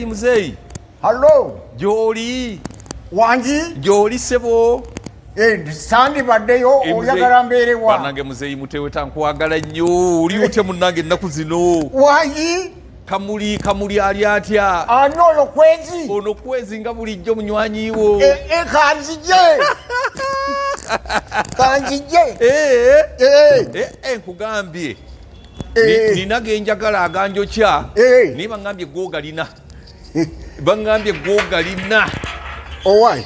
Mzei. Hello. Joli. Wangi. Joli sebo. Sandi baddeyo oyagala mbeerewa. Banange Mzei Muteweta nkwagala nnyo. Oli ute munnange ennaku zino. Wangi. Kamuli ali atya. Ani oyo kwezi. Ono kwezi nga bulijjo munywanyiwo. Kanzije. Kanzije. Nkugambye. Nina genjagala aganjokya. Niba ngambye gwogalina. Bangambye gwogalina. Owai.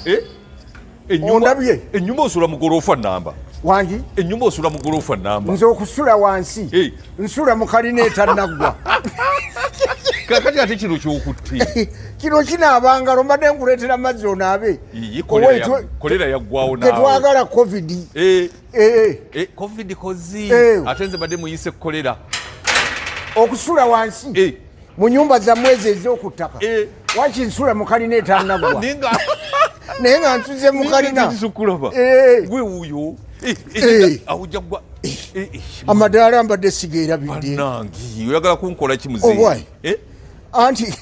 Ennyumba osula mu gorofa namba. Wangi. Ennyumba osula mu gorofa namba. Nze okusula wansi. Nsula mu kalina etannaggwa. Kakati ate kino kyokutte. Kino kinaabanga lombadde nkuleetera amazzi onaabe. Kolera yaggwawo naawe. Tetwagala covid. Covid kozi. Ate nze badde muyise kolera. Okusula wansi. Mu nyumba zammwe ezo ez'okuttaka. Waki nsula mu kalina etannaggwa. Naye nga ntuze mu kalina. Gwe wuuyo. Awujjagwa. Amadaala mbadde sigeerabidde. Bannange oyagala kunkola ki Mzei? Anti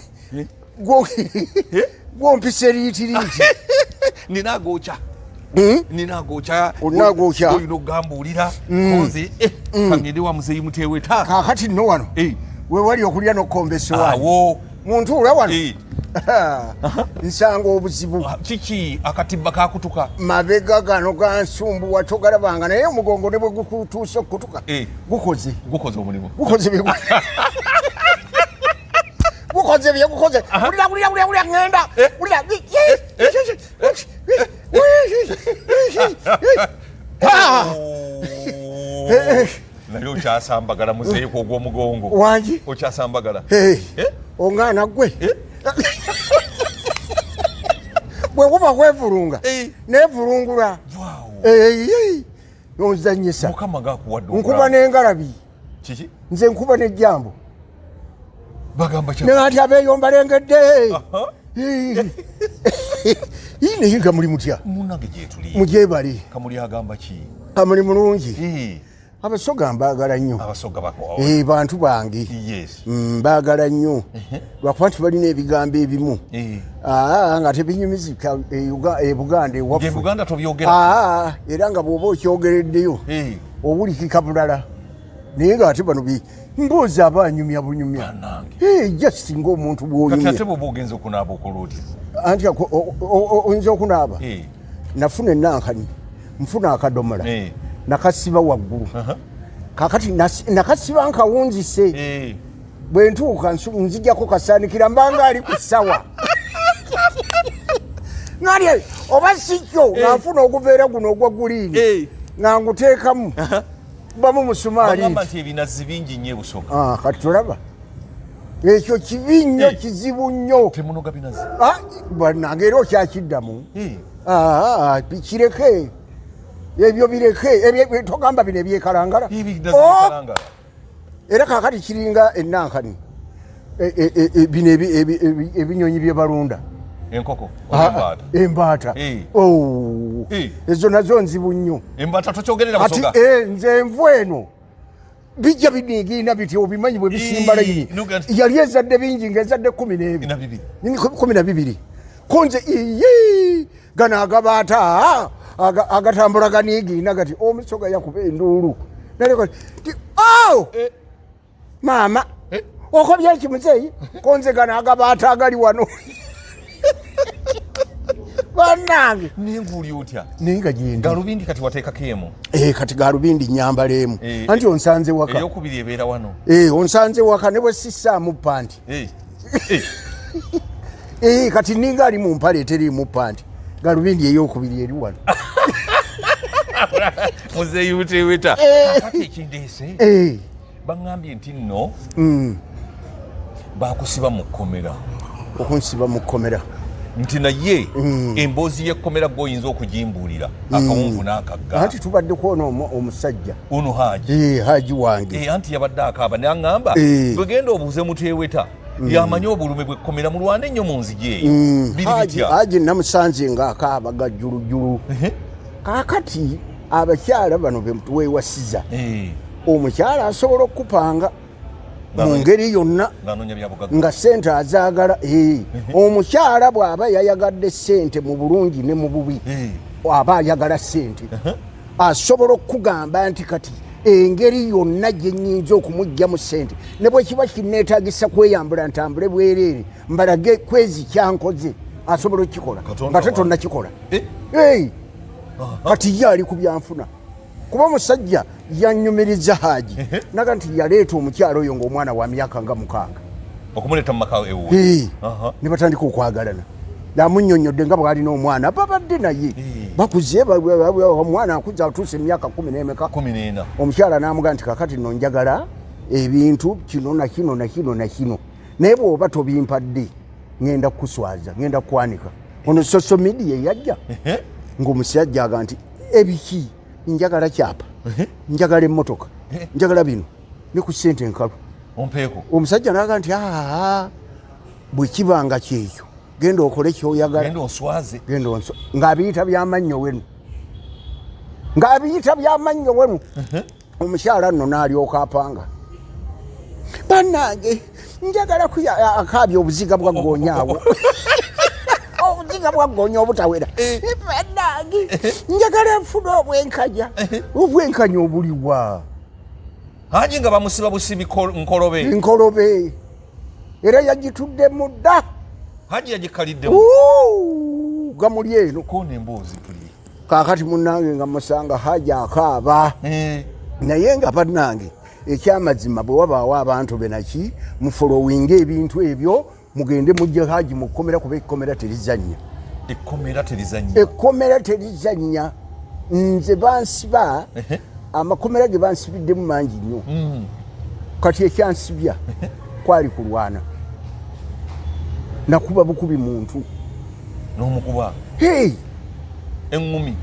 gwompisa liitiriiti. Nina agokya. Olina olina okugambuulira koze kangende wa Mzei Muteweta. Kaakati nno wano weewali okulya n'okkombesewa. Awo muntu ula wano nsanga obuzibu. Kiki akatibba kakutuka? Mabega gano gansumbuwa togalabanga naye omugongo ne bwe gukutuusa okutuka gukoze omulimu. Gukoze ulira ngenda ulira naye okyasambagala Mzei ogw'omugongo. Wangi okyasambagala. Ongana gwe bwe kuba kwevulunga nevulungula nonzanyisa. Mukama gakuwadde nkuba n'engalabi. Kiki? Nze nkuba n'ejjambo. Bagamba kya. Nati abeeyomba lengedde. Naye nga muli mutya? Munnange gyetuli. Mugyebali. Kamuli agamba ki? Kamuli mulungi. Abasoga mbaagala nnyo. Abasoga bako. Bantu bange. Yes. Mbaagala nnyo. Lwakuba nti balina ebigambo ebimu. Nga tebinyumizika Buganda ewaffe. Buganda tobyogera. Era nga bw'oba okyogereddeyo owulikika bulala. Naye ng'ate bano mboozi aba anyumya bunyumya. Just ng'omuntu bw'onyumya. Kati ate bw'oba ogenza okunaaba okola otya? Anti oyinza okunaaba. Nafuna ennankani. Nfuna akadomola. Nakasiba waggulu. Kakati nakasiba nkawunzise. Bwe ntuuka nzijjako kasaanikira mbanga ali ku ssawa. Ngali oba sikyo ng'anfuna oguveera guno ogwa guliini nga nguteekamu bamu musumaali. Bagamba nti ebinazi bingi nnyo Busoga. Kati tolaba ekyo kibi nnyo kizibu nnyo. Temunoga binazi. Bannange era okyakiddamu. Kireke ebyo bireke togamba bino ebyekalangala. Era kaakati kiringa ennankani bino ebinyonyi bye balunda. Enkoko embaata. Ezo nazo nzibu nnyo. Embaata tokyogerera Busoga. Nze envu eno bijja biniigiina biti obimanyi bwe bisimba layini. Yali ezadde bingi ng'ezadde 12. Konze gana agabaata agatambula ganiigiina gati omusoga yakuba enduulu. Maama okobya ki Mzei? Konze gana agabaata agali wano. Bannange ninguuli otya? Ninga gyendi. Galubindi kati wateekako emu. Kati galubindi nyambala emu. Anti onsanze waka. Eyokubiri ebeera wano. Onsanze waka ne bwe sissaamu panti. Kati ninga ali mu mpale eteriimu panti. Galubindi eyokubiri eri wano. Mzei Muteweta. Kati ekindeese. Bangambye nti nno baakusiba mu kkomera. Okunsiba mu kkomera. Nti naye emboozi y'ekkomera gwoyinza okugimbuulira akawunvu n'akagga. Anti tubadde kwona omusajja ono Hajji. Hajji wange. Anti yabadde akaaba n'aŋŋamba bwe genda obuuze Muteweta yamanyi obulumi bw'ekkomera mulwane ennyo mu nzigi eyo. Biri bitya? Hajji namusanze ng'akaaba gajjulujjulu. Kaakati abakyala bano be weewasiza. Omukyala asobola okukupanga mu ngeri yonna nga ssente azaagala. Omukyala bw'aba yayagadde ssente mu bulungi ne mu bubi aba ayagala ssente asobola okugamba nti kati engeri yonna gye nnyinza okumuggyamu ssente ne bwe kiba kinneetaagisa kweyambula ntambule bwereere mbalage kwezi kyankoze asobola okukikola nga tetonnakikola. Kati ye ali ku byanfuna kuba omusajja yannyumiriza Hajji naga nti yaleeta omukyala oyo ng'omwana wa myaka nga 6 okumuleeta mu maka ewe ne batandika okwagalana. Yamunnyonnyodde nga bw'alina omwana babadde naye bakuze omwana akuze atuuse emyaka 14. Omukyala n'amugaa nti kakati nno njagala ebintu kino na kino na kino na kino naye bw'oba tobimpadde ngenda kukuswaza ngenda kukwanika. Ono social media yajja ng'omusajja aga nti ebiki njagala kyapa njagala emmotoka njagala bino ne ku ssente enkalu ompeeko. Omusajja n'aga nti bwe kibanga kyekyo genda okole kyoyagala genda oswaze ng'abiyita byamannyo wenu ng'abiyita byamannyo wenu. Omukyala nno n'alyoka apanga bannange njagala akaabya obuziga bwa ggonyaawo obuziga bwa ggoonya obutawera. Bannange njagala nfuna obwenkanya obuliwa. Hajji nga bamusiba busibi nkolobe era yagitudde mudda. Hajji yagikaliddemu gamuli eno kone emboozi tuli kaakati munnange nga musanga Hajji akaaba naye nga bannange ekyamazima bwe wabaawo abantu benaki mufolowinga ebintu ebyo mugende mujje Hajji mukomera kuba ekkomera terizannya. Ekkomera terizannya nze bansiba amakomera ge bansibiddemu mangi nnyo. Kati ekyansibya kwali kulwana nakuba bukubi muntu n'omukuba eŋŋumi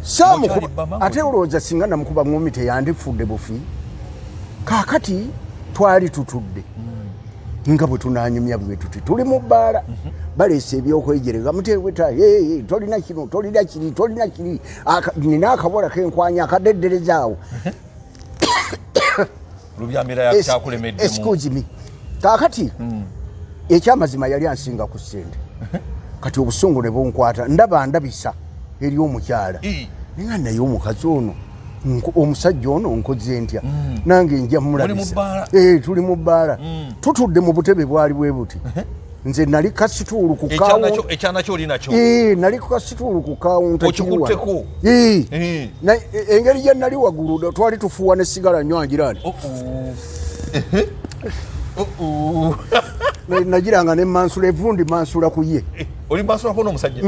saamukuba ate olowooza singa namukuba ŋŋumi teyandifudde bufi. Kaakati twali tutudde nga bwe tunaanyumya bwe tuti tuli mu bbaala baleese ebyokwejerega Muteweta tolina kino tolina kiri tolina kiri nina akabola kenkwanya akadedderezaawo excuse me. Kaakati ekyamazima yali ansinga ku ssente kati obusungu ne bunkwata ndabisa eri omukyala ninga naye omukazi ono omusajja ono nkoze ntya nange nja mulabisa. Tuli mu bbaala tutudde mu butebe bwali bwe buti nze nali kasituulu ku ekyana kyoli nakyo nali kasituulu ku kawunta okikutteko engeri gye nali waggulu twali tufuuwa ne sigala nnywanjirani nagiranga ne mansula evundi mansula ku ye oli mansulako n'omusajja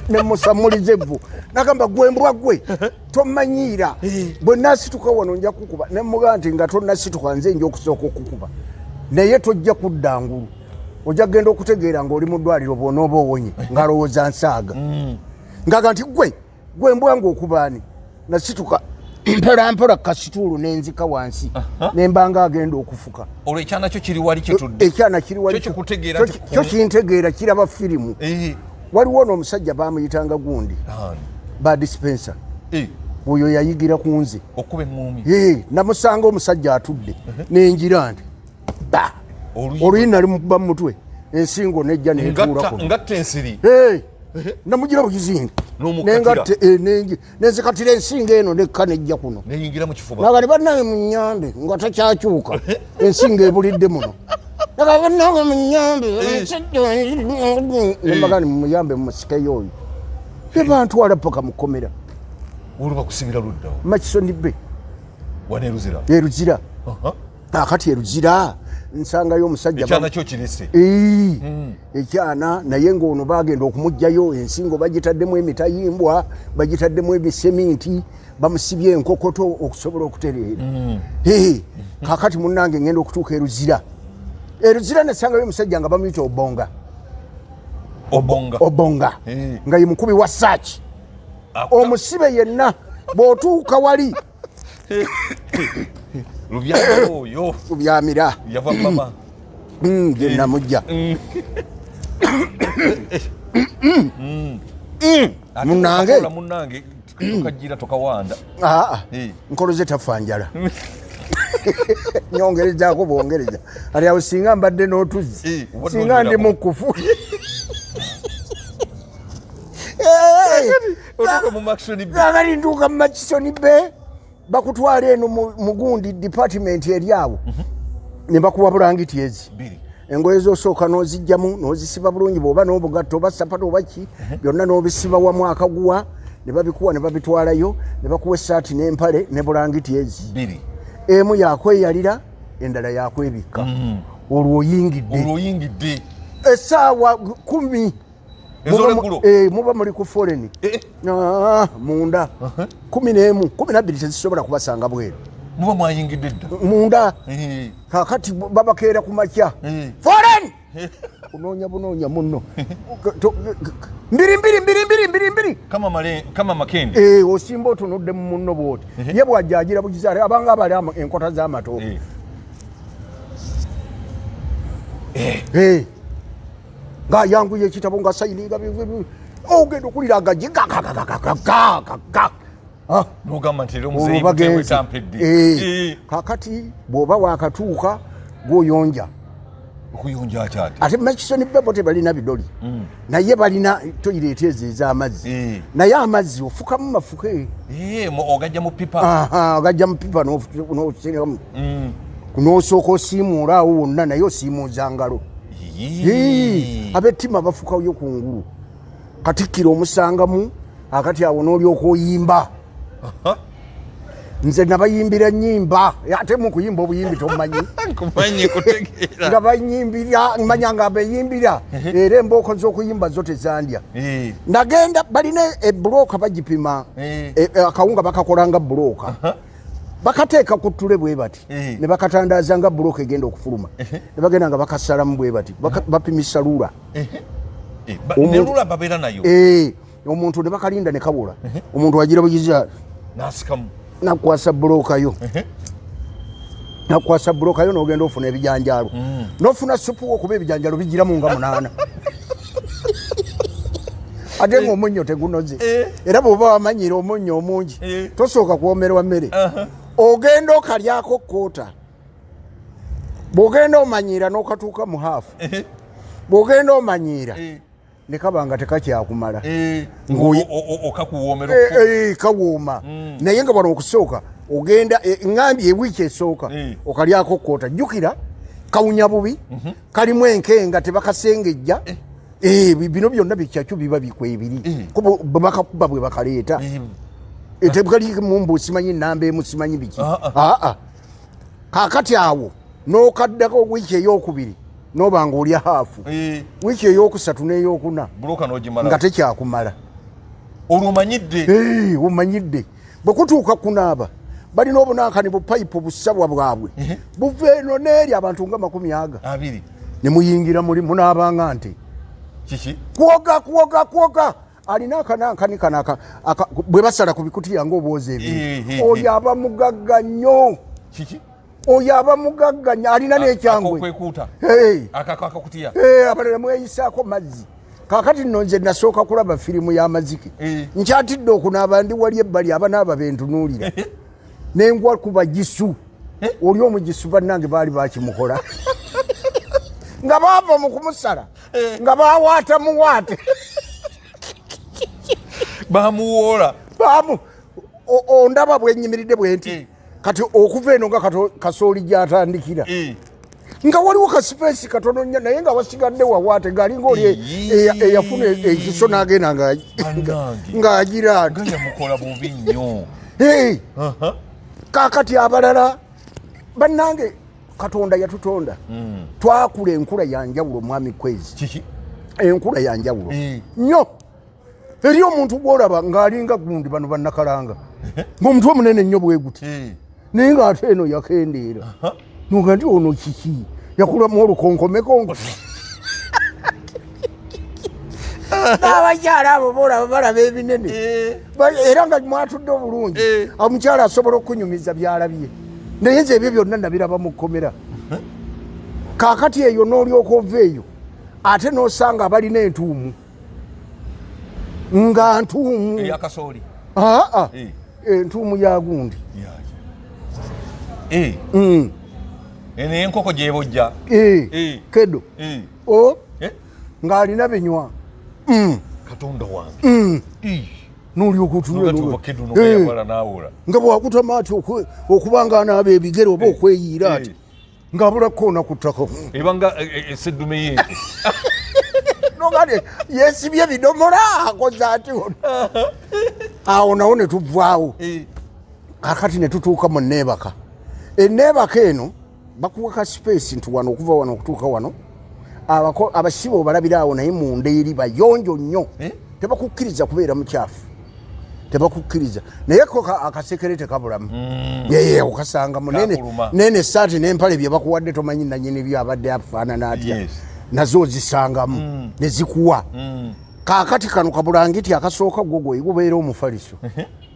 ne musamuliza evvu nagamba gwembwa gwe tomanyiira bwe nasituka wano nja kukuba ne mugaa nti nga tonnasituka nze nja okusooka okukuba naye tojja kudda ngulu ojja kgenda okutegeera ng'oli mu ddwaliro bw'onooba owonye ng'alowooza nsaaga ngaga nti gwembwa ng'okubaani nasituka mpolampola kasituulu nenzika wansi nembanga agenda okufuka. Olwo ekyana kyo kiri wali kyetudde ekyana kiri wali kyo kintegeera kiraba firimu. Waliwo n'omusajja baamuyitanga gundi ba dispenser oyo yayigira ku nze okuba eŋŋumi namusanga omusajja atudde nenjira nti oluyi nali mukuba mu mutwe ensingo nejja netuulako ngatta ensiri namugira bukizinga nenzikatira ensinga eno nekka nejja kuno neyingira mu kifuba naga ne bannaye mu nnyambe nga takyakyuka ensinga ebulidde muno naga bannaye mu nnyambe nembagani mumuyambe mumusikeyo oyo ne bantwala paka mukomera olwo bakusibira luddawo makisoni be wana eruzira akati eruzira nsangayo omusajja ekyana kyo kirese ekyana naye ng'ono bagenda okumuggyayo ensingo bagitaddemu emitayimbwa bagitaddemu emiseminti bamusibye enkokoto okusobola okutereera kakati munnange ngenda okutuuka eruzira nasangayo omusajja nga bamuyita obonga nga ye mukubi wa saaki omusibe yenna bw'otuuka wali lubyamira yava mama gye namujja munnange tukajira tukawanda nkoloze tafanjala nyongereza ko bongereza ali awo singa mbadde n'otuzi singa ndi mukufu agali nduuka mu Makisoni be bakutwala eno mugundi department eri awo ne bakuwa bulangiti ezi engoye zosooka n'ozijjamu n'ozisiba bulungi bw'oba n'obugatto oba sapato oba ki byonna n'obisiba wamu akaguwa ne babikuwa ne babitwalayo ne bakuwa essaati n'empale ne bulangiti ezi emu yakweyalira endala yakwebikka olwo oyingidde essaawa 10 muba muli ku foreign munda 11 12 tezisobola kubasanga bweru muba mwayingidde dda munda kakati babakeera ku makya foreign bunoonya munno mbiri kama makende osimba otunudde mu munno bwoti ye bwajjagira bukizaale abanga abali enkota z'amatooke ng'ayanguye ekitabo nga sayininga ogenda okulira agaji nogamba nti era Mzei Muteweta mpedde kakati bw'oba wakatuuka gw'oyonja okuyonja akyati ate Makisoni bebo tebalina bidoli naye balina toyireeta ezo ez'amazzi naye amazzi ofukamu mafuke ogajja mu pipa n'osiramu n'osooka osiimuula awo wonna naye osiimuuza ngalo ab'ettima bafukayo ku ngulu Katikkiro omusangamu akati awo n'olyoka oyimba nze nabayimbira nnyimba ate mu kuyimba obuyimbi tomumanyi nga bayimbira manya nga bayimbira era embooko z'okuyimba zo tezandya nagenda balina ebulooka bagipima akawunga bakakola nga bulooka bakateeka ku ttule bwe bati ne bakatandaaza nga bulooka egenda okufuluma ne bagenda nga bakasalamu bwe bati bapimisa lula nerula babeera nayo omuntu ne bakalinda ne kabula omuntu wagira bugiza nasikamu nakwasa bulooka yo n'ogenda ofuna ebijanjaalo n'ofuna supu okuba ebijanjaalo bigiramu nga 8 ate ng'omunnyo tegunoze era bw'oba wamanyira omunnyo omungi tosooka kwomerwa mmere ogenda okalyako koota bw'ogenda omanyiira n'okatuuka mu haafu bw'ogenda omanyiira ne kaba nga tekakyakumala kawooma naye nga bano okusooka ogenda ngambye ewiiki esooka okalyako koota jjukira kawunya bubi kalimu enkenga tebakasengejja bino byonna bikyakyo biba bikwebiri bakakuba bwe bakaleeta tebukalimu mbu simanyi namba emu simanyi biki kakati awo n'okaddako wiiki ey'okubiri noba nga olya haafu wiiki ey'okusatu n'ey'okuna nga tekyakumala olwo omanyidde bwe kutuuka kunaaba balina obunankani bupayipu busabwa bwabwe buva eno n'eri abantu nga 20 ne muyingira munaabanga nti kwoga alina akanankani kanaka bwe basala ku bikutiya ng'obwoza ebintu oyo aba mugagga nnyo oyo aba mugagga nnyo alina n'ekyangwe abalala mweyisaako mazzi kakati nno nze nasooka kulaba firimu y'amazike nkyatidde okunaaba ndi wali ebbali abanaaba bentunuulira nengwa ku bagisu oli omugisu bannange baali bakimukola nga baava mu kumusala nga bawaata muwaate bamuwoola ondaba bwenyimiridde bwenti kati okuva eno nga kasooli gyatandikira nga waliwo kasipesi katono nnyo naye nga wasigadde wawaate ngaalinga oli eyafuna ekiso n'agenda ng'agira yamukola bubi nnyo kakati abalala bannange Katonda yatutonda twakula enkula yanjawulo mwami kwezi enkula yanjawulo nnyo eri omuntu gw'olaba ng'alinga gundi bano bannakalanga ng'omutwe munene nnyo bwe guti naye ng'ate eno yakendeera noga nti ono kiki yakulamu olukonkomekonko n'abakyala abo boolaba balaba ebinene era nga mwatudde obulungi omukyala asobola okunyumiza byalabye naye nze ebyo byonna nabiraba mu kkomera kaakati eyo n'olyoka ova eyo ate n'osanga balina entuumu nga ntuumu entuumu ya gundi ene enkoko gyebojja kedo ng'alina binywa katonda wange nga bwakutama ati okuba nga anaaba ebigere oba okweyiira ati ng'abulako onakuttako ebanga eseddume yeeke nogade yesibye ebidomola akoze ati awo nawo ne tuvaawo kakati ne tutuuka mu neebaka enneebaka eno bakuwa ka space nti wano okuva wano okutuuka wano abasibe obalabira awo naye munda eri bayonjo nnyo tebakukkiriza kubeera mukyafu tebakukkiriza naye ko akasekere tekabulamu yeye okasanga munene saati n'empale bye bakuwadde tomanyi nanyini byabadde afaanana atya nazo ozisangamu ne zikuwa kaakati kano kabulangiti akasooka gwogoyi gubeera omufaliso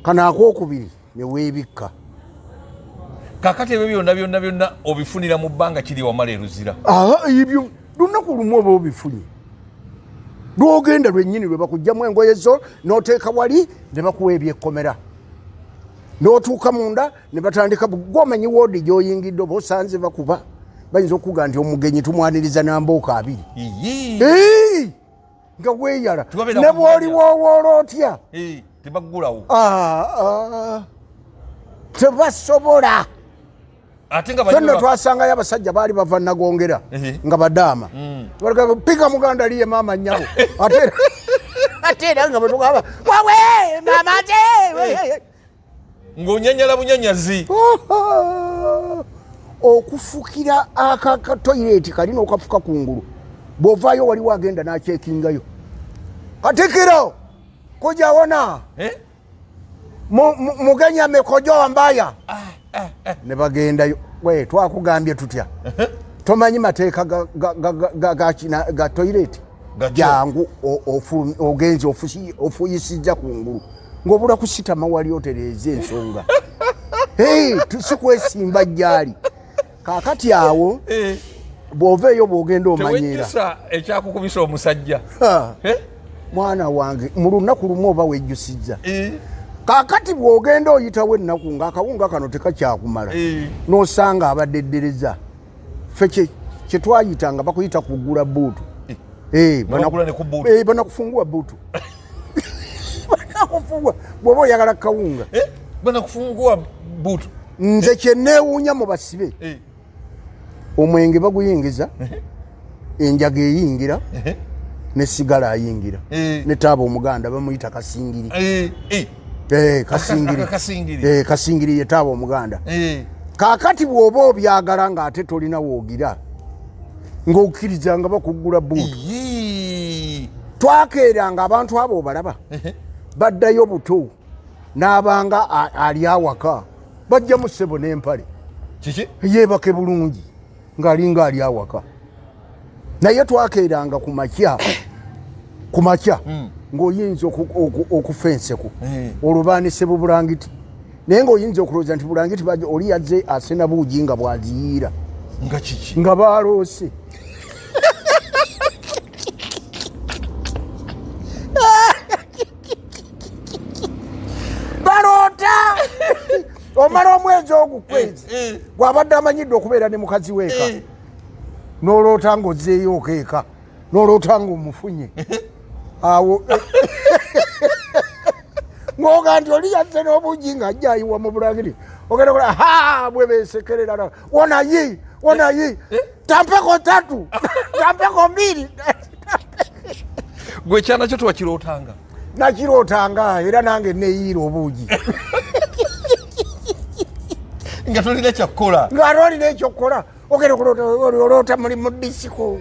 kano akookubiri ne weebikka kaakati ebyo byonna obifunira mu bbanga kiri wamala eruzira ebyo lunaku lumu oba obifunye lwogenda lwennyini lwe bakugjamu engoye zo n'oteeka wali ne bakuwa ebyekkomera n'otuuka munda ne batandika gwomanyi woodi gy'oyingidde oba osanze bakuba bayinza okuga nti omugenyi tumwaniriza nambooka 2 nga weeyala ne bw'oliwoowoola otya tebaggulawo tebasobola ate nga fenno twasangayo abasajja baali bava nagongera nga badaama pika muganda liye maama nnyabo ate era nga bwetugamba wawe maama ate ng'onyanyala bunyanyazi okufukira akatoyireti kalina okafuka kungulu bw'ovaayo waliwo agenda n'akyekingayo katikiro kujawona mugenya kojoa mbaya ne bagendayo we twakugambye tutya tomanyi mateeka ga toilet jangu ogenzi ofuyisijja kungulu ng'obula kusitama wali otereeza ensonga tusikwesimba jjali kaakati awo bw'oveeyo bw'ogenda omanyira tewejjusa ekyakukubisa omusajja mwana wange mu lunaku lumu oba wejjusizza kaakati bw'ogenda oyitawo ennaku ng'akawunga kano tekakyakumala n'osanga abaddeddereza ffe kyetwayitanga bakuyita kugula buutu banakufungua buutu banakufungua bw'oba oyagala kawunga banakufungua buutu nze kyenneewuunya mu basibe omwenge baguyingiza enjaga eyingira ne sigala ayingira ne taaba omuganda bamuyita kasingiri kasingiri ye taaba omuganda kaakati bw'oba obyagala ng'ate tolina woogira ng'okkirizanga bakugula buutu twakeeranga abantu abo obalaba baddayo buto n'abanga ali awaka bajjamu ssebo n'empale yeebake bulungi ng'alinga ali awaka naye twakeeranga ku makya ng'oyinza okufenseku olwo baanisebo bulangiti naye ng'oyinza okulowooza nti bulangiti oli yazze asena buugi nga bwaziyiira nga baaloose baloota omala omwezi ogukwezi gwabadde amanyidde okubeera ne mukazi weeka n'oloota ng'ozzeeyo okeeka n'oloota ng'omufunye awo ng'oga nti oli yazze n'obuugi ng'ajja ayiwa mu bulangiti ogenda kola bwe beesekerera wonayi tampeko 3 tampeko 2 gwe ekyana kyo tewakirootanga nakirootanga era nange neeyiira obuugi nga tolina kyakkola ng'ate olina ekyokukola ogenda olota muli mu disiko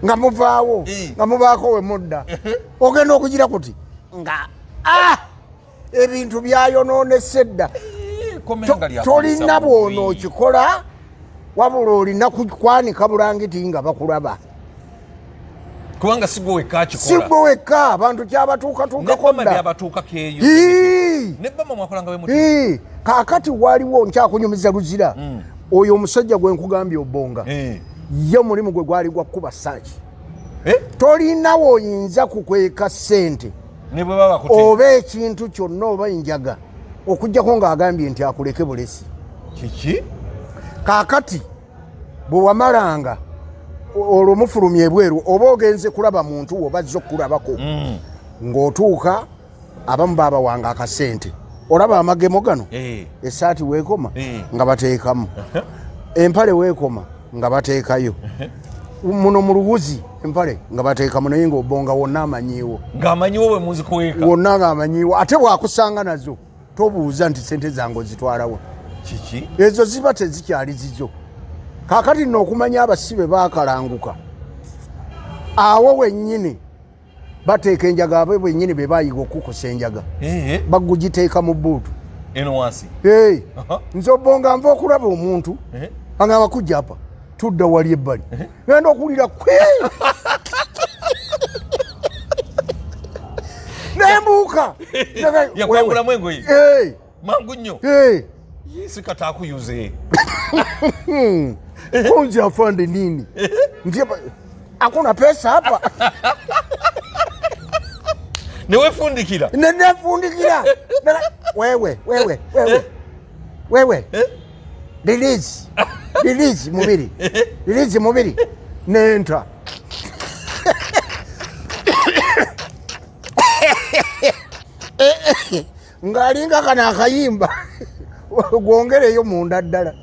nga muvaawo nga mubaako we mudda ogenda okugira kuti nga ebintu byayonoonese dda tolina bw'onookikola wabula olina kwanika bulangiti nga bakulaba kubanga sigwe wekka akikola sigwe wekka abantu kyabatuukatuukako dda kaakati waliwo nkyakunyumiza luzira oyo omusajja gwe nkugambye obonga ye mulimu gwe gwali gwa kuba saaki tolina woyinza kukweka ssente ne bwe baba kuti oba ekintu kyonna oba enjaga okujjako ng'agambye nti akuleke bulesi kiki kaakati bwe wamalanga olwo mufulumya ebweru oba ogenze kulaba muntu oba azze okulabako ng'otuuka abamu baaba wanga akasente olaba amagemo gano essaati weekoma nga bateekamu empale weekoma nga bateekayo muno mu luwuzi empale nga bateekamu naye ng'obonga wonna amanyiiwo ng'amanyiwo bwe muzikuweeka wonna ng'amanyiiwo ate bwakusanga nazo tobuuza nti sente zange ozitwalawo kiki ezo ziba tezikyali zizo kaakati nno okumanya abasibe baakalanguka awo wennyini bateeka enjaga abe bwennyini be baayiga okukusa enjaga bagugiteeka mu bbuutu eno wansi nze obonga nva okulaba omuntu agamba kujja apa tudda wali ebbali genda okuwulira kwe nembuuka yakwangulamu engoye mangu nnyo sikata akuyuze konzi afande nini hakuna pesa hapa newefundikira nefundikira wewe release mubiri nenta ng'alinga kana akayimba gwongereyo munda ddala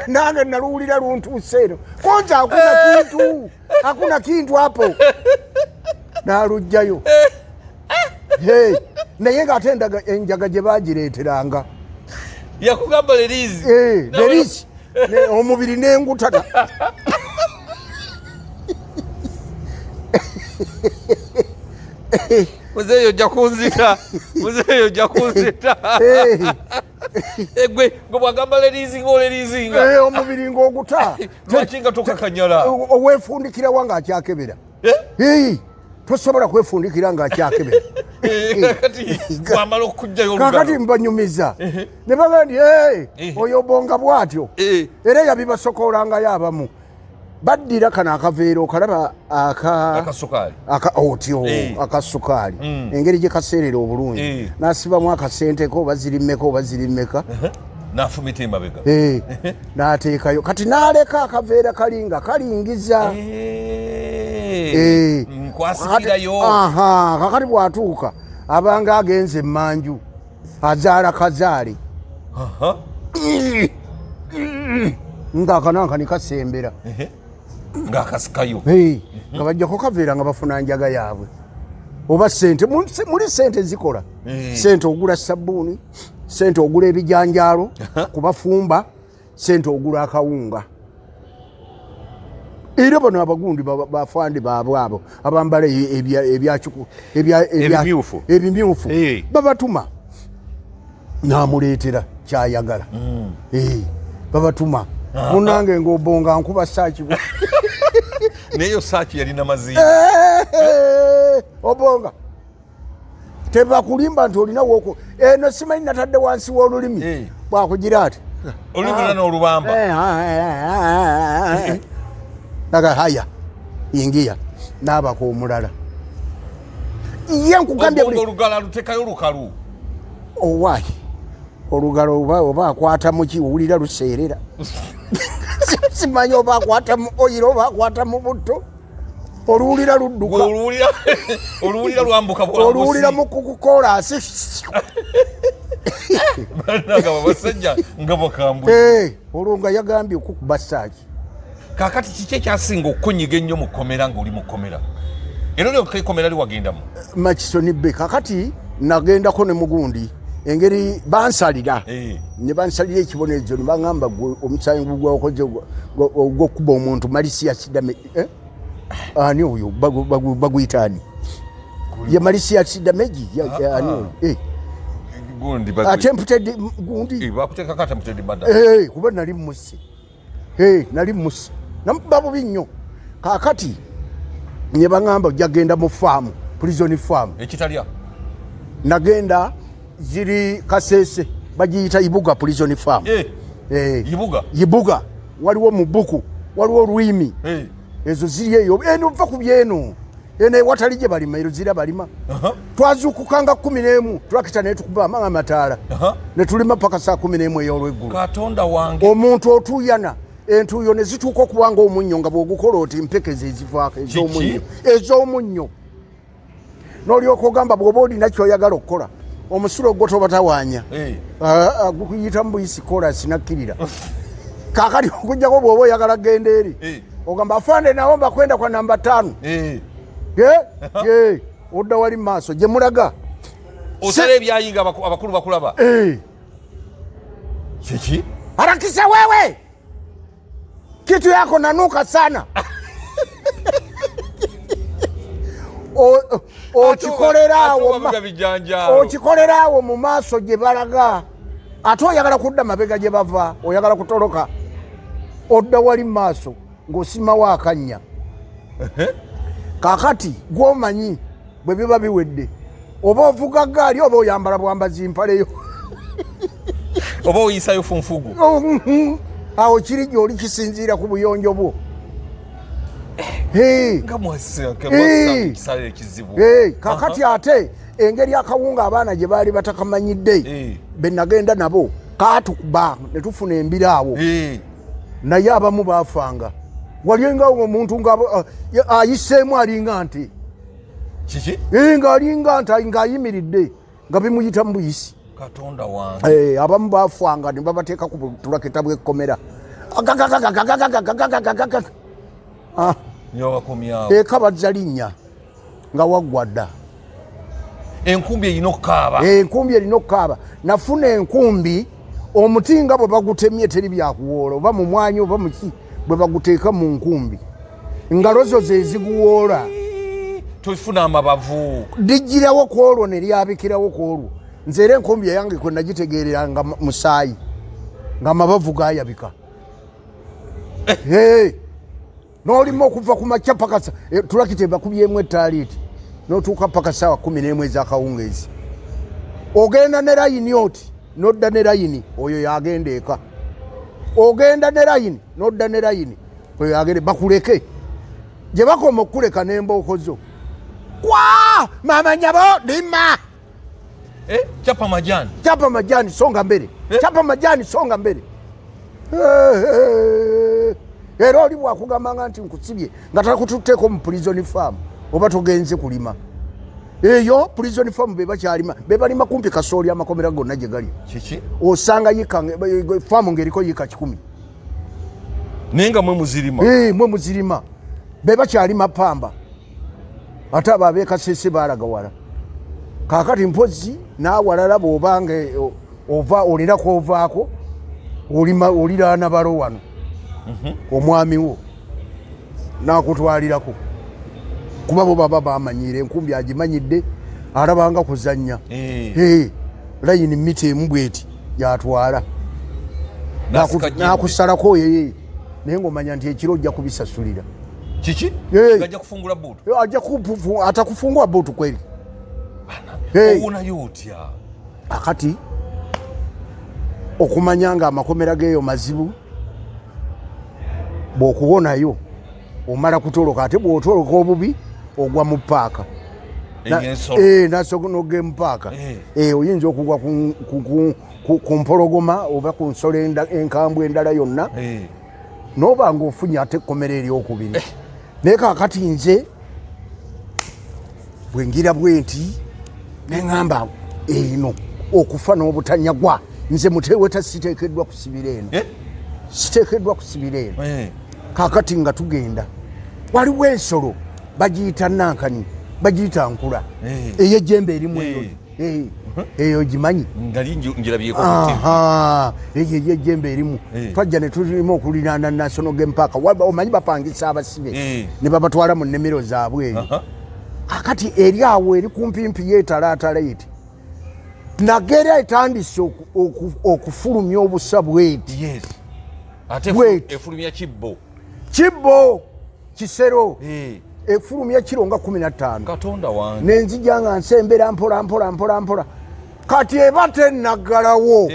nange naluwulira luntuuse eno konza hakuna kintu hapo nalugjayo naye ng'ate enjaga gye bagireeteranga yakugamba lerisi omubiri n'engutana muzeeyo ojja kunzita egwe gwe bwagamba lerizinga olerizinga omubiri ng'oguta lwaki nga tokakanyala oweefundikira wa ng'akyakebera tosobola kwefundikira ng'akyakebera wamala okujjayo kakati mbanyumiza ne baga nti oyo obonga bw'atyo era yabibasokoolangayo abamu baddira kano akaveera okalaba otyo akasukaali engeri gye kaseerera obulungi n'asibamu akasenteko bazirimmeka n'afumita emabega n'ateekayo kati n'aleka akaveera kalinga kalingiza nkwasikirayo kakati bw'atuuka abanga agenze emmanju azaala kazaale ng'akananka ne kasembera ng'akasikayo nga bajjako kaveera nga bafuna njaga yaabwe oba sente muli sente zikola sente ogula sabbuuni sente ogula ebijanjaalo kubafumba sente ogula akawunga era bano abagundi bafande baabwe abo abambala ebimyufu babatuma n'amuleetera kyayagala babatuma munange ng'obonga nkuba saaki neyo saaki yalina mazibu obonga tebakulimba nti olinawo eno simanyi natadde wansi w'olulimi bwakugira ati olulimi n'olubamba naga haya yingiya n'abako omulala ye nkugambye olugala lutekayo lukalu owaayi olugalo oba akwata muki owulira luseerera simanyi oba akwata mu oyiro oba akwata mu butto oluwulira ludduka oluwulira lwambuka bwangusi oluwulira mu kukukoolaasi basajja nga bakambu olwo nga yagambye okukuba saaki kakati kiki ekyasinga okukunyiga ennyo mu kkomera ng'oli mu kkomera era lyo kkomera liwagendamu makisonibbe kakati nagendako ne mugundi engeri bansalira ne bansalira ekibonerezo ne baŋŋamba gwe omusango gwakoze ogw'okuba omuntu malisiya sidame ani oyo baguyita ani ye malisiya sidamegi ani oyo attempted gundi kuba nali musse namuba bubi nnyo kaakati ne baŋŋamba ojjagenda mu faamu prison faamu ekitalya nagenda ziri Kasese bagiyita Ibuga prison farm Ibuga waliwo Mubuku waliwo Lwimi ezo ziri eyo eno va ku byeno ene watali gye balima eruzira balima twazukukanga 11 tulakita ne tukuba amanga mataala ne tulima paka saa 11 ey'olweggulu Katonda wange omuntu otuyana entuyo ne zituuka okubanga omunnyo nga bw'ogukola oti mpekeze ezivaako ez'omunnyo n'olyoka ogamba bw'oba olina kyoyagala okukola omusulo gwo toba tawaanya gukuyita mu buyisi kola sinakkirira kaakati okujjako bw'oba oyagala genda eri ogamba afande nawo mbakwenda kwa namba 5 odda wali mu maaso gye mulaga osala ebyayinga abakulu bakulaba kiki harakisha wewe kitu yako nanuka sana okikolerawo mu maaso gye balaga ate oyagala kudda mabega gye bava oyagala kutoloka odda wali mu maaso ng'osimawo akannya kaakati gw'omanyi bwe biba biwedde oba ovuga gaali oba oyambala bwambazi mpaleyo oba oyisayo funfugu awo kiri gy'oli kisinziira ku buyonjo bwo kaakati ate engeri akawunga abaana gye baali batakamanyidde be nagenda nabo kaatukuba ne tufuna embiraawo naye abamu baafanga walinga omuntu ayiseemu alinga nti ng'alinga nti ng'ayimiridde nga bimuyita mu buyisi Katonda wange abamu baafanga ne babateeka ku bulaketa bw'ekkomera eka bazza linnya nga waggwa dda enkumbi erina okukaaba nafuna enkumbi omuti nga bwe bagutemye teri byakuwoola oba mu mwanyi oba muki bwe baguteeka mu nkumbi ngalo zo ze ziguwoola tufuna amabavu lijjirawo ku olwo ne lyabikirawo ku olwo nze era enkumbi yange kwe nagitegeerera nga musaayi ng'amabavu gaayabika n'olimu okuva ku makya paka tulakite bakubyemu ettaaliiti n'otuuka paka saawa 11 ez'akawungeezi ogenda ne layini oti n'odda ne layini oyo yagenda eka ogenda ne layini n'odda ne layini oyo yagenda bakuleke gye bakoma okukuleka n'embooko zo kwa mama nyabo lima chapa majani songa mbere chapa majani songa mbere era oli bwakugambanga nti nkusibye nga takututeeko mu prison farm oba togenze kulima eyo prison farm be balima kumpi kasooli amakomera gonna gye gali osanga faamu ng'eriko yika 10 naye nga mwe muzirima be bakyalima pamba ate abo ab'ekasese baalagawala kaakati mpozi naawalala bw'obanga olina kwovaako oliraana balo wano omwami wo nakutwalirako kuba bo baba bamanyire enkumbi agimanyidde alabanga kuzannya layini mita emu bweti yatwala nakusalako yeye naye ng'omanya nti ekiro ojja kubisasulira kiki ajja kufungula buutu atakufungula buutu kweri owonayo otya akati okumanya nga amakomera geeyo mazibu bw'okuwonayo omala kutoloka ate bw'otoloka obubi ogwa mu paaka nasonoge mu paaka oyinza okugwa ku mpologoma oba ku nsolo enkambwe endala yonna n'oba ng'ofunye ate ekkomera eryokubiri naye kaakati nze bwengira bwe nti neŋŋamba eno okufa n'obutanyagwa nze Muteweta siteekeddwa kusibira eno kaakati nga tugenda waliwo ensolo bagiyita nankani bagiyita nkula ey'ejjembe erimu eyo gimanyi eyo ey'ejjembe erimu twajja ne tulima okuliraana National Game Park omanyi bapangisa abasibe ne babatwala mu nnimiro zaabwe eyo akati eri awo eri kumpimpi yeetalaatala eti nagera etandise okufulumya obusa bweti efulumya kibbo kisero efulumya kiro nga 15 Katonda wange nenzija nga nsembera mpola kati eba tenaggalawo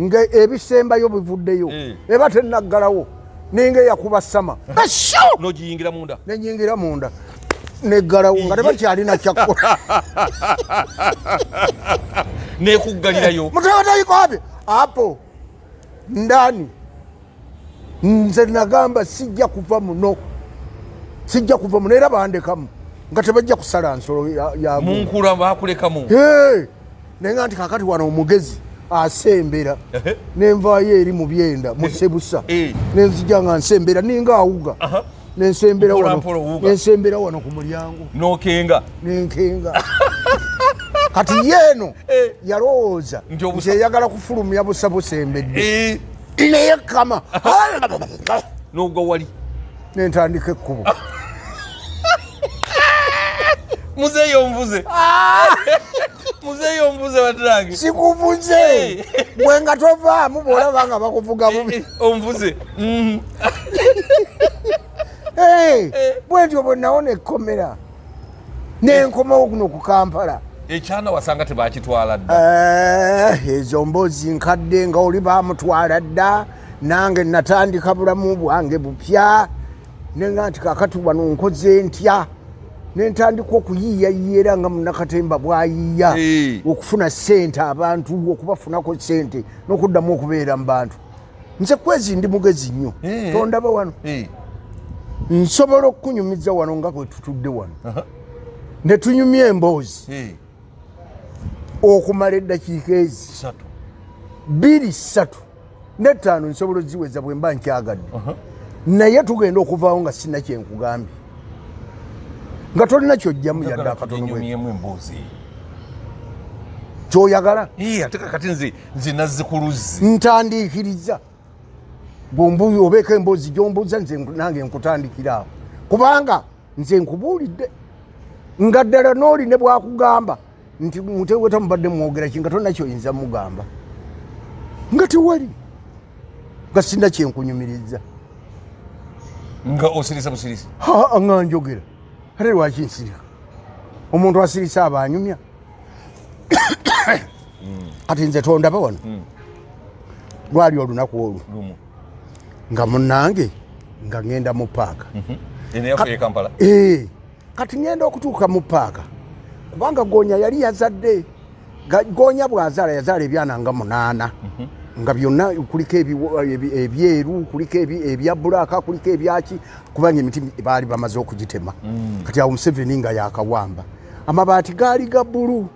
nga ebisembayo bivuddeyo eba tenaggalawo ninga yakuba sama nogiyingira munda nenyingira munda neggalawo nga tebakyalina kyakkola nekuggalirayo Muteweta apo ndani nze nagamba sijja kuva muno era bandekamu nga tebajja kusala nsolo ya munkula bakulekamu nenga nti kakati wano omugezi asembera nenvaayo eri mu byenda mu Sebusa nenzija nga nsembera ninga awuga nensembera wano ku mulyango nenkenga kati yeeno yalowooza nti eyagala kufulumya busa busembedde naye kama nogwa wali nentandika ekkubo Mzei omvuze batulange sikuvuze bwe nga tovaamu bw'olaba nga bakuvuga bubi omvuze bwentyo bwe nawona ekkomera nenkomawo kuno ku Kampala ekyana wasanga tebakitwala dda ezo mboozi nkadde nga oli bamutwala dda nange natandika bulamu bwange bupya nenga nti kakati wano nkoze ntya nentandika okuyiiyayiya era nga Munnakatemba bwayiiya okufuna ssente abantu okubafunako ssente n'okuddamu okubeera mu bantu nze kwezi ndi mugezi nnyo tondaba wano nsobola okukunyumiza wano nga kwe tutudde wano ne tunyumya emboozi okumala eddakiika ezi 2-3 ne5 nsobola oziweza bwe mba nkyagadde naye tugenda okuvaawo nga sina kyenkugambye nga tolina kyojjamu yadde akatono kyoyagala ate kakati nze nazzikuluzi ntandiikiriza bwombuuyi obeeko emboozi gyombuuza nze nange nkutandikiraawo kubanga nze nkubuulidde nga ddala n'oli ne bwakugamba nti Muteweta mubadde mwogera ki nga tolina kyoyinza mugamba nga tewali nga sina kyenkunyumiriza nga osirisa busirisi nga njogera ate lwaki nsirika omuntu asirisa aba anyumya kati nze tondaba wano lwali olunaku olwo nga munnange nga ngenda mu paaka kati ngenda okutuuka mu paaka kubanga Goonya yali yazadde Goonya bwazaala yazaala ebyana nga 8 nga byonna kuliko ebyeru kuliko ebya bbulaaka kuliko ebyaki kubanga emiti baali bamaze okugitema kati awo Museveni nga yakawamba amabaati gaali ga bbulu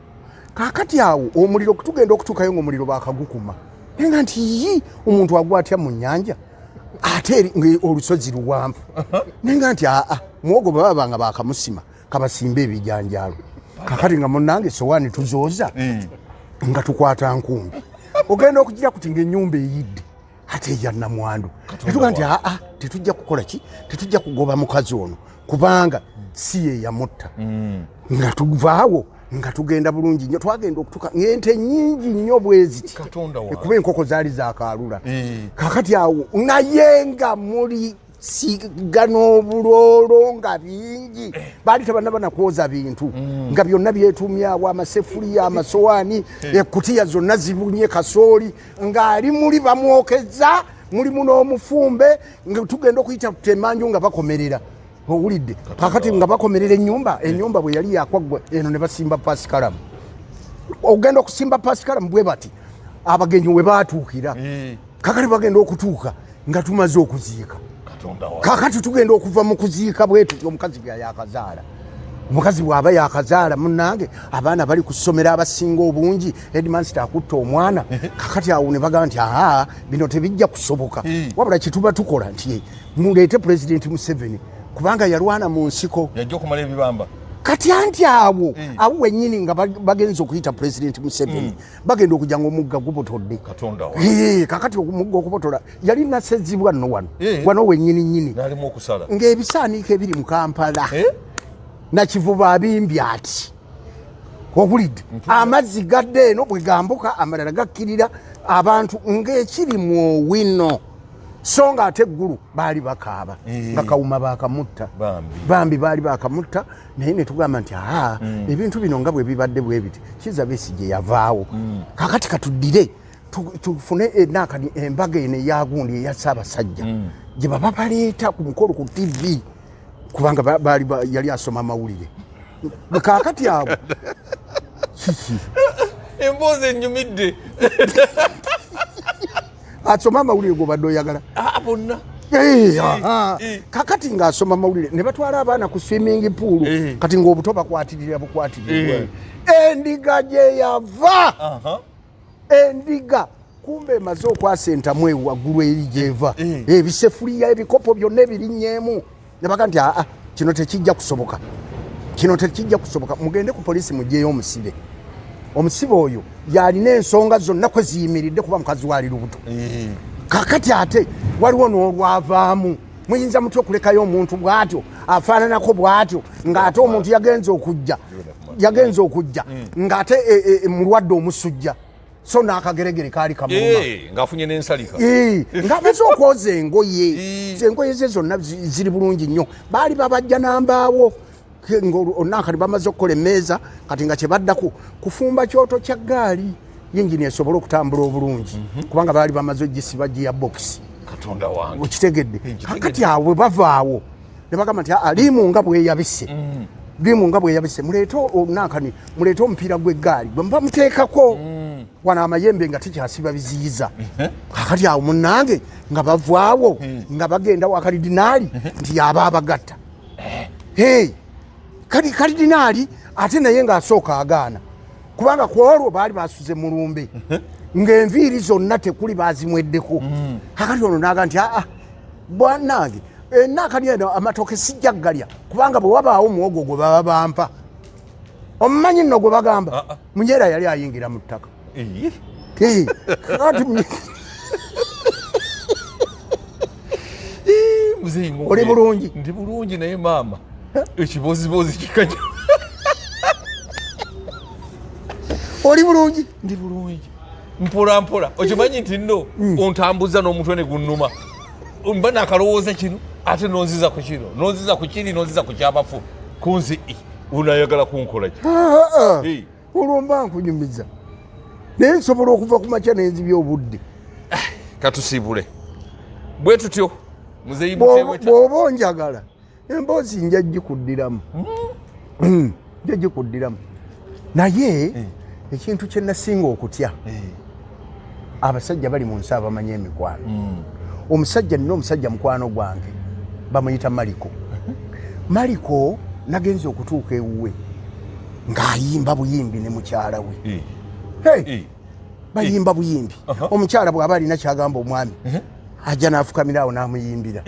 kakati awo omuliro tugenda okutuukayo ng'omuliro bakagukuma nenga nti omuntu agwa atya mu nnyanja ate olusozi luwanvu nenga nti muwogo bwe baba nga bakamusima kabasimba ebijanjaalo kakati nga munnange sowaani tuzooza nga tukwata nkumbi ogenda okugira kuti ng'ennyumba eyidde ate eyannamwandu netuga nti tetujja kukola ki tetujja kugoba mukazi ono kubanga si ye yamutta nga tuvaawo nga tugenda bulungi nnyo twagenda okutuka ng'ente nnyingi nnyo bweziti kuba enkoko zaali zaakaalula kakati awo naye nga muli siga n'obuloolo nga bingi baali tebanaba nakwoza bintu nga byonna byetumyawo amasefuliya amasowaani ekkutiya zonna zibunye kasooli ng'ali muli bamwokeza mulimu n'omufumbe nga tugenda okuyita temanju nga bakomerera owulidde kakati nga bakomerera ennyumba bwe yali yakwaggwa eno ne basimba pasikalamu ogenda okusimba pasikalamu bwe bati abagenyi we baatuukira kakati bagenda okutuuka nga tumaze okuziika kakati tugenda okuva mu kuziika bwetu omukazi bya yakazaala omukazi bw'aba yakazaala munnange abaana bali ku ssomero abasinga obungi headmaster akutta omwana kakati awo ne bagamba nti bino tebijja kusoboka wabula kituba tukola nti muleete President Museveni kubanga yalwana mu nsiko yajja okumala ebibamba kati anti awo wennyini nga bagenza okuyita President Museveni bagenda okujja ng'omugga gubotodde kakati omugga okubotola yali nasezibwa nno wano wennyini nnyini ng'ebisaaniiko ebiri mu Kampala nakivuba abimbi ati ogulidde amazzi gadde eno bwe gambuka amalala gakkirira abantu ng'ekiri mu Owino so nga ate eggulu baali bakaaba nga Kawuma bakamutta bambi baali bakamutta naye ne tugamba nti ebintu bino nga bwe bibadde bwe biti Kizza Besigye yavaawo kakati katuddire tufune enakani embaga eno eyagundi eya Ssaabasajja gye baba baleeta ku mukolo ku TV kubanga yali asoma amawulire kakati abo emboozi ennyumidde asoma amawulire gobadde oyagala bonna kakati ng'asoma amawulire ne batwala abaana ku swimming pool kati ng'obuto bakwatirira bukwatirira endiga gye yava endiga kumbe emaze okwasa entamu ewaggulu eri gyeva ebisefuliya ebikopo byonna ebirinnyemu ne baga nti kino tekijja kusoboka mugende ku poliisi mugyeyo omusibe oyo yalina ensonga zonna kwe ziyimiridde kuba mukazi waali lubuto kakati ate waliwo n'olwavaamu muyinza mutya okulekayo omuntu bw'atyo afaananako bw'atyo ng'ate omuntu yagenza okujja ng'ate mulwadde omusujja so n'akageregere kaali kamuluma ng'afunye n'ensalika ng'amaze okwoza engoye ze zonna ziri bulungi nnyo baali babajja nambaawo onakati bamaze okukola emmeeza kati nga kyebaddako kufumba kyoto kya gaali yingini esobole okutambula obulungi kubanga baali bamaze ogisiba gearbox katonda wange okitegedde kakati awo bwe bavaawo ne bagamba nti liimu nga bweyabise muleete omupiira gw'eggaali bwe muba muteekako wano amayembe nga tekyasiba biziyiza kakati awo munnange nga bavaawo nga bagenda wakaridinaali nti yaba abagatta karidinaali ate naye ng'asooka agaana kubanga ku olwo baali basuze mulumbe ng'enviiri zonna tekuli bazimweddeko kakati ono naga nti bwannange nakani eno amatooke sijja galya kubanga bwe wabaawo muwogo gwe baba bampa omumanyi nno gwe bagamba Munyera yali ayingira mu ttaka oli bulungi ndi bulungi naye maama ekibozibozi kikanya oli bulungi ndi bulungi mpola okimanyi nti nno ontambuza n'omutwe ne gunnuma mba nakalowooza kino ate nonziza ku kino nonziza ku kiri nonziza ku kyabafu kunzi unayagala kunkola ki olwomba nkunyumiza naye nsobola okuva ku makya nenzibya obudde katusiibule bwe tutyo Mzei Muteweta bw'oba onjagala emboozi nja gikuddiramu naye ekintu kye nasinga okutya abasajja bali mu nsi abamanyi emikwano omusajja nina omusajja mukwano gwange bamuyita Maliko nagenze okutuuka ewuwe ng'ayimba buyimbi ne mukyala we bayimba buyimbi omukyala bw'aba alina kyagamba omwami ajja n'afukamira awo n'amuyimbira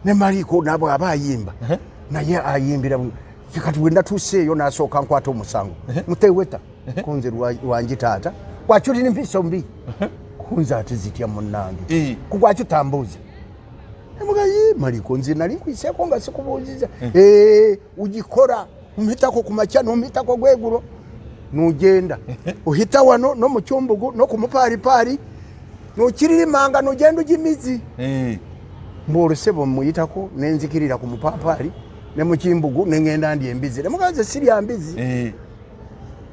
ne Maliko nabw'aba ayimba naye ayimbira kati bwe ndatuuseeyo n'asooka nkwata omusango Muteweta kunze wangi taata lwaki olina empiso mbi kunze ate zitya munnange kugwaki tambuuza nemugaye Maliko nze nali nkwiseeko nga sikubuuziza ugikora omuhitako ku makya n'omuhitako gw'eggulo n'ogenda ohita wano no mu kyumbugu no ku mupaalipaali n'okiririmanga n'ogenda ogimizi mbw'olusebo muyitako nenzikirira ku mupaapaali ne mu kimbugu nengenda ndi embizi nemugaze sirya mbizi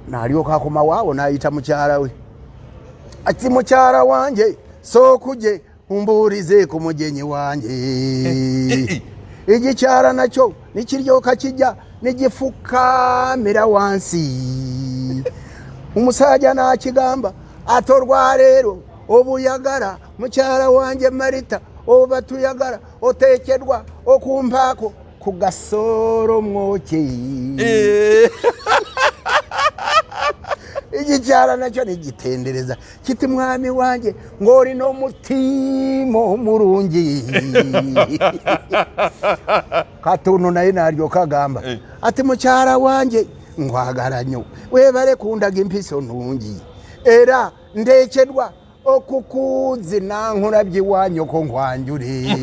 n'alyoka akoma waawo n'ayita mukyala we ati mukyala wange sookuje umbuurize ku mujenyi wange egikyala nakyo nikiryoka kijja nigifukamira wansi omusajja n'akigamba ate olwaleero obuyagala mukyala wange Marita oba tuyagala oteekedwa okumpaako ku gasooro mwoki egikyala nakyo nigitendereza kiti mwami wange ng'olina omutima omulungi katono naye n'alyoka agamba ati mukyala wange nkwagala nnyo weebale kundaga empiso nnungi era ndeekedwa okukuzina nkulabye wa nyoko nkwanjule